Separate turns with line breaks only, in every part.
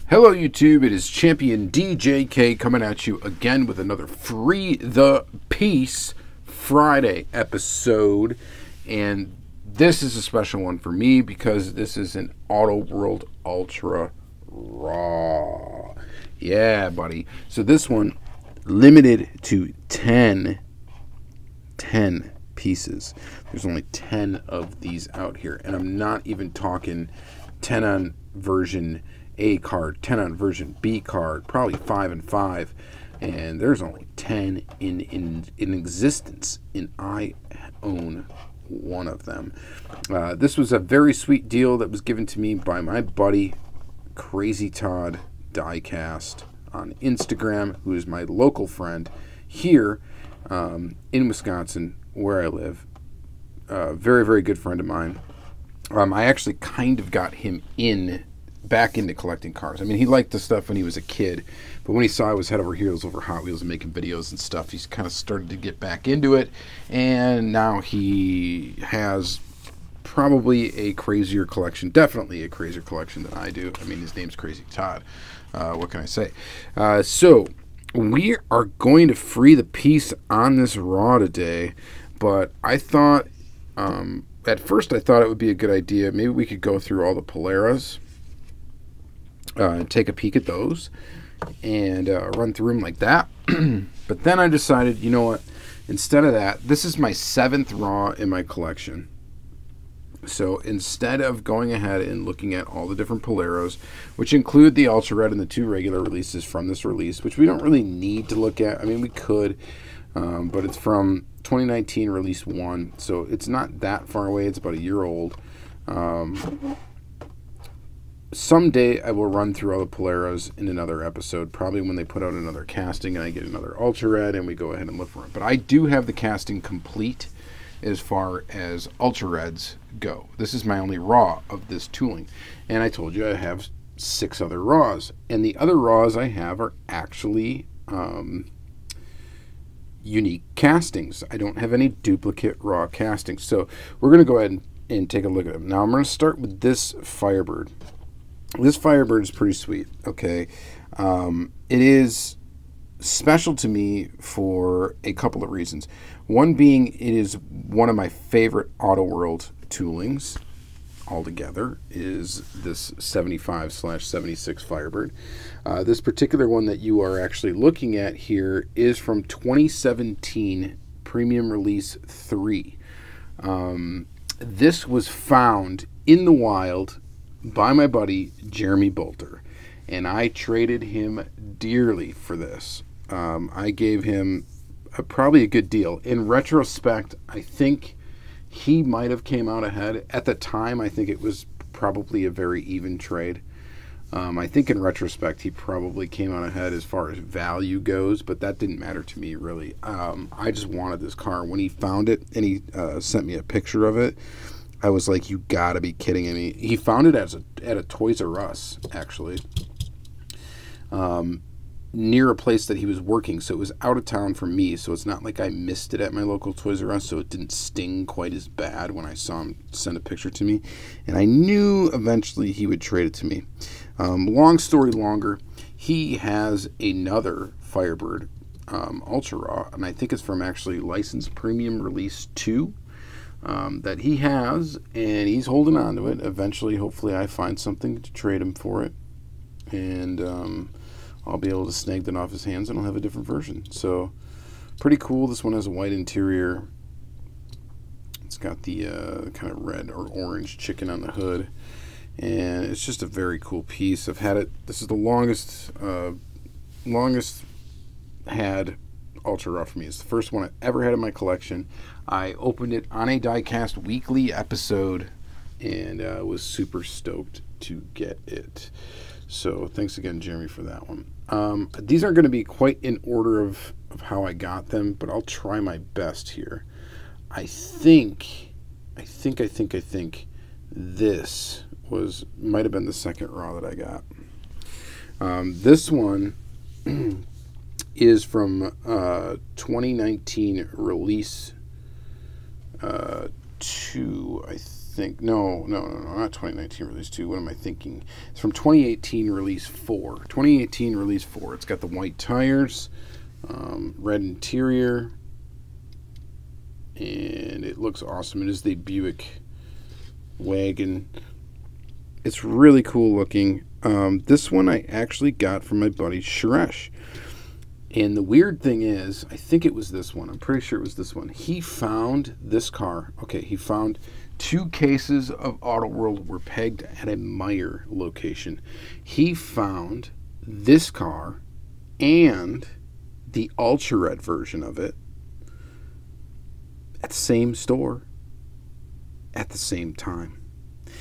Hello YouTube, it is Championdjk coming at you again with another Free the Piece Friday episode. And this is a special one for me because this is an Auto World Ultra Raw. Yeah, buddy. So this one, limited to 10 pieces. There's only 10 of these out here. And I'm not even talking 10 on version A card, 10 on version B card, probably 5 and 5, and there's only 10 in existence, and I own one of them. This was a very sweet deal that was given to me by my buddy Crazy Todd Diecast on Instagram, who is my local friend here in Wisconsin, where I live. Very, very good friend of mine. I actually kind of got him back into collecting cars. I mean, he liked the stuff when he was a kid, but when he saw I was head over heels over Hot Wheels and making videos and stuff, he's kind of started to get back into it, and now he has probably a crazier collection, definitely a crazier collection than I do. I mean, his name's Crazy Todd. What can I say? So we are going to free the piece on this Raw today, but I thought, at first I thought it would be a good idea. Maybe we could go through all the Poleras, take a peek at those and run through them like that. But then I decided, you know what, instead of that, this is my 7th Raw in my collection. So instead of going ahead and looking at all the different Poleros, which include the Ultra Red and the 2 regular releases from this release, which we don't really need to look at. I mean, we could, but it's from 2019 release 1, so it's not that far away. It's about a year old. Someday I will run through all the Poleras in another episode, probably when they put out another casting and I get another Ultra Red and we go ahead and look for it. But I do have the casting complete as far as Ultra Reds go. This is my only Raw of this tooling. And I told you I have 6 other Raws. And the other Raws I have are actually unique castings. I don't have any duplicate Raw castings. So we're going to go ahead and take a look at them. Now I'm going to start with this Firebird. This Firebird is pretty sweet, okay? It is special to me for a couple of reasons. One being, it is one of my favorite Auto World toolings altogether, is this 75/76 Firebird. This particular one that you are actually looking at here is from 2017 Premium Release 3. This was found in the wild by my buddy Jeremy Bolter, and I traded him dearly for this. I gave him probably a good deal. In retrospect, I think he might have came out ahead. At the time, I think it was probably a very even trade. I think in retrospect, he probably came out ahead as far as value goes, but that didn't matter to me, really. I just wanted this car. When he found it and he sent me a picture of it, I was like, you gotta be kidding me. He found it at a Toys R Us, actually, near a place that he was working. So it was out of town for me, so it's not like I missed it at my local Toys R Us, so it didn't sting quite as bad when I saw him send a picture to me. And I knew eventually he would trade it to me. Long story longer, he has another Firebird Ultra Raw, and I think it's from actually Licensed Premium Release 2. That he has, and he's holding on to it. Eventually, hopefully, I find something to trade him for it, and I'll be able to snag that off his hands, and I'll have a different version. So, pretty cool. This one has a white interior. It's got the kind of red or orange chicken on the hood, and it's just a very cool piece. I've had it. This is the longest had Ultra Raw for me. It's the first one I've ever had in my collection. I opened it on a Diecast weekly episode and was super stoked to get it. So thanks again, Jeremy, for that one. These aren't going to be quite in order of how I got them, but I'll try my best here. I think this might have been the second Raw that I got. This one is from 2019 release 2, I think. No, not 2019 release 2. What am I thinking? It's from 2018 release 4. 2018 release 4. It's got the white tires, red interior, and it looks awesome. It is the Buick Wagon. It's really cool looking. This one I actually got from my buddy Suresh. And the weird thing is, I think it was this one. I'm pretty sure it was this one. He found this car. Okay, he found 2 cases of Auto World were pegged at a Meyer location. He found this car and the Ultra Red version of it at the same store at the same time.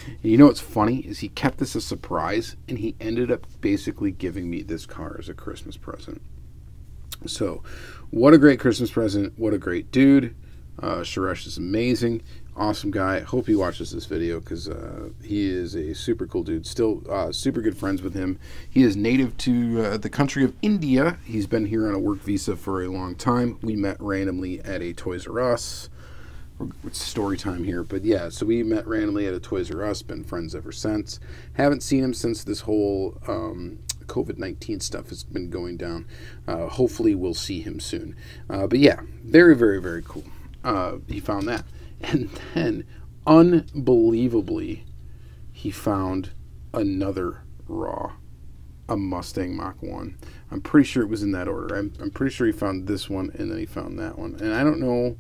And you know what's funny is he kept this a surprise, and he ended up basically giving me this car as a Christmas present. So, what a great Christmas present. What a great dude. Suresh is amazing. Awesome guy. Hope he watches this video because he is a super cool dude. Still super good friends with him. He is native to the country of India. He's been here on a work visa for a long time. We met randomly at a Toys R Us. It's story time here, but yeah, so we met randomly at a Toys R Us, been friends ever since. Haven't seen him since this whole COVID-19 stuff has been going down. Hopefully we'll see him soon. But yeah, very, very, very cool. He found that. And then, unbelievably, he found another raw, a Mustang Mach 1. I'm pretty sure it was in that order. I'm pretty sure he found this one, and then he found that one. And I don't know,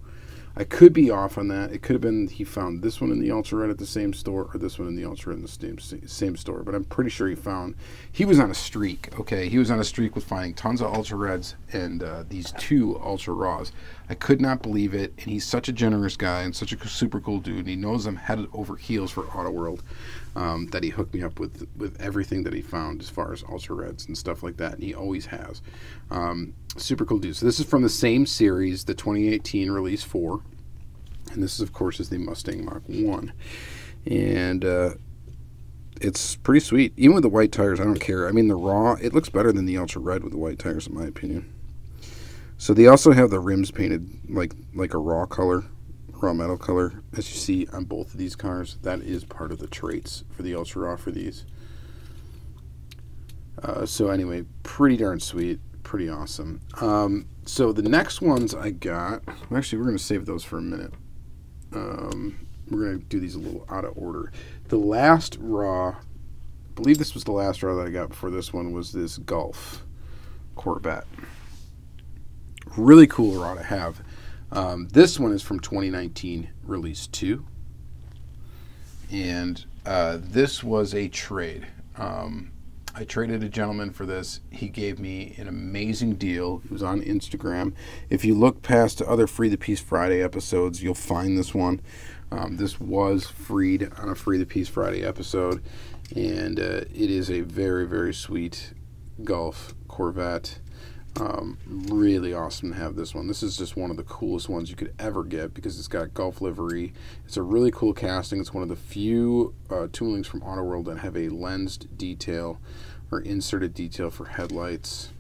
I could be off on that. It could have been he found this one in the Ultra Red at the same store, or this one in the Ultra Red in the same store. But I'm pretty sure he was on a streak, okay? He was on a streak with finding tons of Ultra Reds and these 2 Ultra Raws. I could not believe it, and he's such a generous guy and such a super cool dude, and he knows I'm headed over heels for Auto World, that he hooked me up with everything that he found as far as Ultra Reds and stuff like that, and he always has. Super cool dude. So this is from the same series, the 2018 release 4, and this is, of course, is the Mustang Mach 1, and it's pretty sweet. Even with the white tires, I don't care. I mean, the raw, it looks better than the Ultra Red with the white tires, in my opinion. So they also have the rims painted like a raw color, raw metal color, as you see on both of these cars. That is part of the traits for the Ultra Raw for these. So anyway, pretty darn sweet, pretty awesome. So the next ones I got, actually we're going to save those for a minute. We're going to do these a little out of order. The last raw, I believe this was the last raw that I got before this one, was this Gulf Corvette. Really cool raw to have. This one is from 2019 release 2, and this was a trade. I traded a gentleman for this. He gave me an amazing deal. It was on Instagram. If you look past other Free the Piece Friday episodes, you'll find this one. This was freed on a Free the Piece Friday episode, and it is a very, very sweet Gulf Corvette. Really awesome to have this one. This is just one of the coolest ones you could ever get because it's got Gulf livery. It's a really cool casting. It's one of the few toolings from Auto World that have a lensed detail or inserted detail for headlights.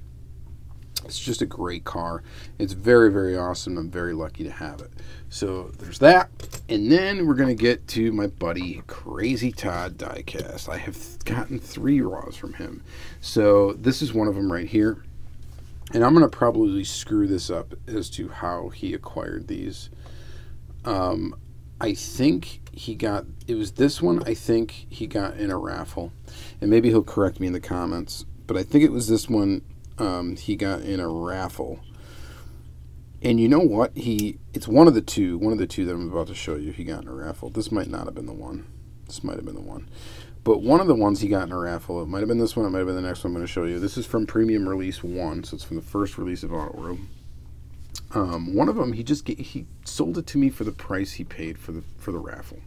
It's just a great car. It's very, very awesome. I'm very lucky to have it. So there's that. And then we're going to get to my buddy Crazy Todd Diecast. I have gotten 3 raws from him. So this is one of them right here. And I'm going to probably screw this up as to how he acquired these. I think he got, it was this one I think he got in a raffle. And maybe he'll correct me in the comments. But I think it was this one he got in a raffle. And you know what? It's one of the two that I'm about to show you he got in a raffle. This might not have been the one. This might have been the one. But one of the ones he got in a raffle, it might have been this one, it might have been the next one I'm going to show you. This is from Premium Release 1, so it's from the first release of Auto World. One of them, he sold it to me for the price he paid for the raffle,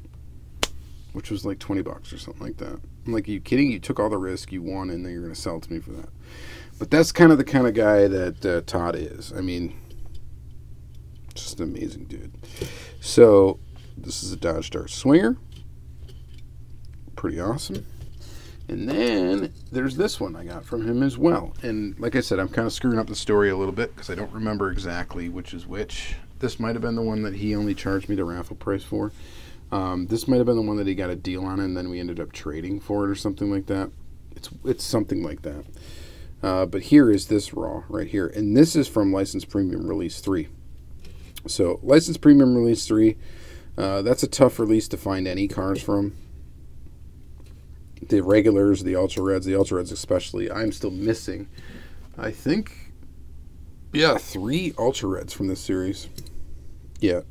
which was like $20 or something like that. I'm like, are you kidding? You took all the risk, you won, and then you're going to sell it to me for that. But that's kind of the kind of guy that Todd is. I mean, just an amazing dude. So this is a Dodge Dart Swinger. Pretty awesome. And then there's this one I got from him as well. And like I said, I'm kind of screwing up the story a little bit because I don't remember exactly which is which. This might have been the one that he only charged me the raffle price for. This might have been the one that he got a deal on, and then we ended up trading for it or something like that. It's something like that. But here is this raw right here, and this is from License Premium Release 3. So License Premium Release 3, that's a tough release to find any cars from. The regulars, the Ultra Reds especially. I'm still missing, I think, yeah, 3 Ultra Reds from this series. Yeah.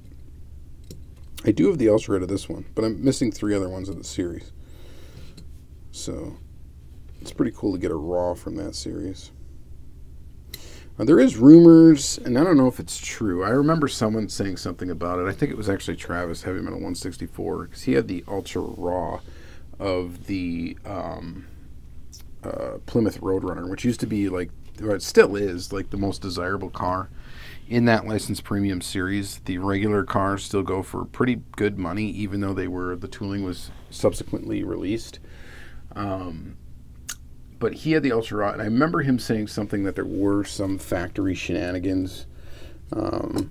I do have the Ultra Red of this one, but I'm missing 3 other ones of the series. So it's pretty cool to get a raw from that series. There is rumors, and I don't know if it's true. I remember someone saying something about it. I think it was actually Travis, Heavy Metal 164, because he had the Ultra Raw of the Plymouth Roadrunner, which used to be like, or it still is, like the most desirable car in that License Premium series. The regular cars still go for pretty good money, even though the tooling was subsequently released. But he had the Ultra Raw, and I remember him saying something that there were some factory shenanigans on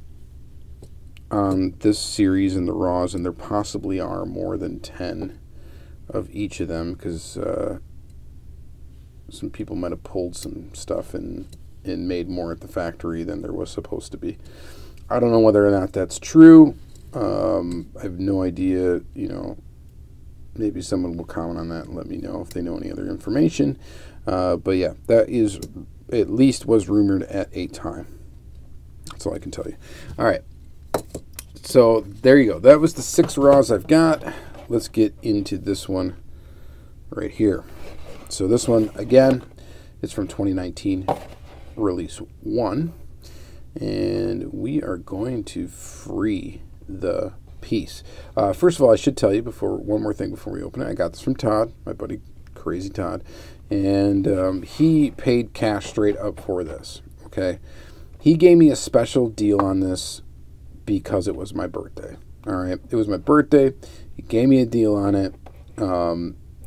this series and the Raws, and there possibly are more than 10 of each of them, because some people might have pulled some stuff and made more at the factory than there was supposed to be. I don't know whether or not that's true. I have no idea, you know. Maybe someone will comment on that and let me know if they know any other information. But yeah, that is, at least was rumored at a time. That's all I can tell you. All right. So there you go. That was the 6 Raws I've got. Let's get into this one right here. So this one, again, is from 2019, Release 1. And we are going to free the piece. First of all, I should tell you one more thing before we open it. I got this from Todd, my buddy, Crazy Todd, and he paid cash straight up for this. Okay, he gave me a special deal on this because it was my birthday. All right, it was my birthday. He gave me a deal on it,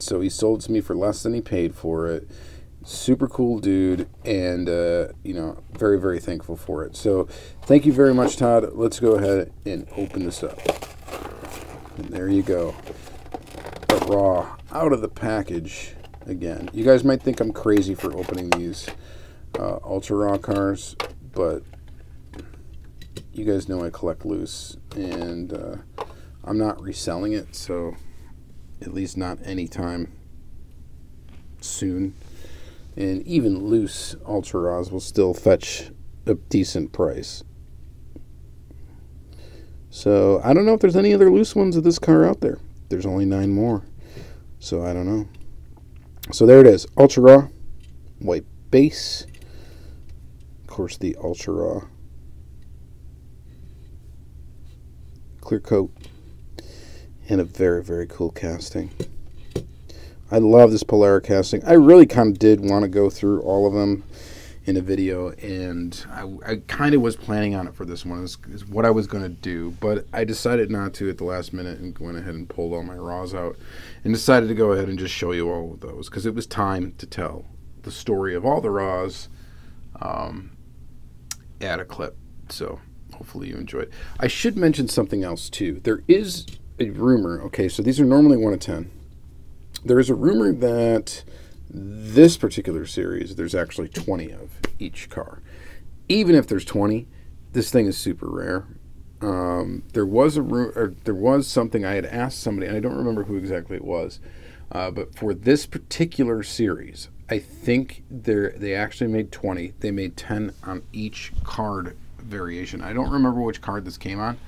so he sold it to me for less than he paid for it. Super cool dude, and you know, very, very thankful for it. So thank you very much, Todd. Let's go ahead and open this up. And there you go. The raw out of the package again. You guys might think I'm crazy for opening these Ultra Raw cars, but you guys know I collect loose, and I'm not reselling it, so at least not anytime soon. And even loose Ultra Raws will still fetch a decent price. So I don't know if there's any other loose ones of this car out there. There's only 9 more. So I don't know. So there it is. Ultra Raw. White base. Of course, the Ultra Raw. Clear coat. And a very, very cool casting. I love this Polara casting. I really kind of did want to go through all of them in a video, and I kind of was planning on it for this one. Is what I was going to do, but I decided not to at the last minute and went ahead and pulled all my Raws out and decided to go ahead and just show you all of those, because it was time to tell the story of all the Raws at a clip. So hopefully you enjoyed. I should mention something else too. There is a rumor. Okay, so these are normally 1 of 10. There is a rumor that this particular series, there's actually 20 of each car. Even if there's 20, this thing is super rare. There was something I had asked somebody, and I don't remember who exactly it was, but for this particular series, I think they actually made 20. They made 10 on each card variation. I don't remember which card this came on.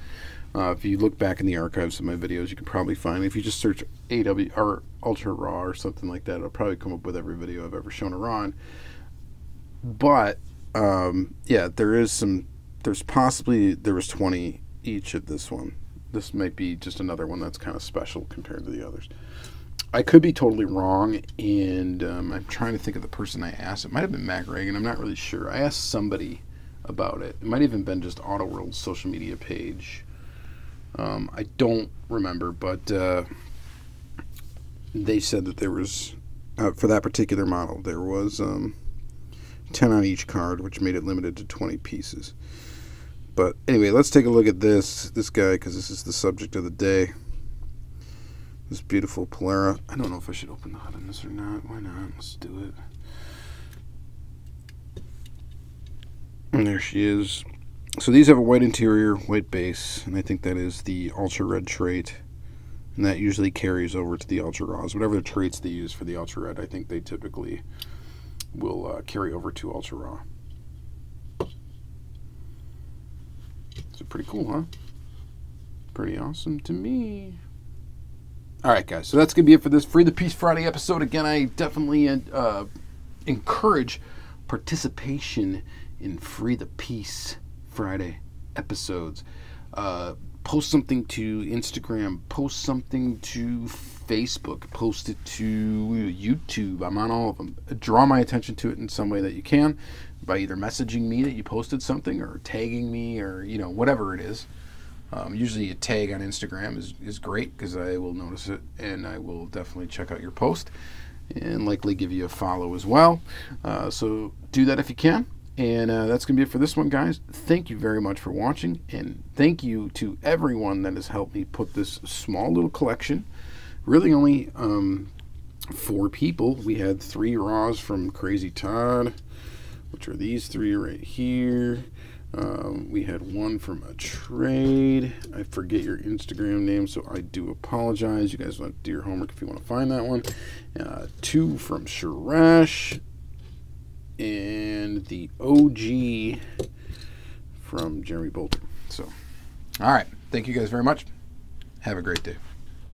If you look back in the archives of my videos, you can probably find it. If you just search AW or Ultra Raw or something like that, it'll probably come up with every video I've ever shown a Raw on. But yeah, there was 20 each of this one. This might be just another one that's kind of special compared to the others. I could be totally wrong, and I'm trying to think of the person I asked. It might have been Mac Reagan. I'm not really sure. I asked somebody about it. It might have even been just Auto World's social media page. I don't remember, but they said that there was, for that particular model, there was 10 on each card, which made it limited to 20 pieces. But anyway, let's take a look at this guy, because this is the subject of the day. This beautiful Polara. I don't know if I should open the hood on this or not. Why not? Let's do it. And there she is. So these have a white interior, white base, and I think that is the Ultra Red trait. And that usually carries over to the Ultra Raws. Whatever the traits they use for the Ultra Red, I think they typically will carry over to Ultra Raw. So pretty cool, huh? Pretty awesome to me. All right, guys. So that's going to be it for this Free the Peace Friday episode. Again, I definitely encourage participation in Free the Peace Friday episodes. Post something to Instagram, post something to Facebook, post it to YouTube. I'm on all of them. Draw my attention to it in some way that you can by either messaging me that you posted something or tagging me or, you know, whatever it is. Usually a tag on Instagram is great because I will notice it and I will definitely check out your post and likely give you a follow as well. So do that if you can. And that's going to be it for this one, guys. Thank you very much for watching. And thank you to everyone that has helped me put this small little collection. Really only 4 people. We had 3 Raws from Crazy Todd, which are these 3 right here. We had 1 from a trade. I forget your Instagram name, so I do apologize. You guys want to do your homework if you want to find that one. 2 from Suresh. And the OG from Jeremy Bolton. So, all right. Thank you guys very much. Have a great day.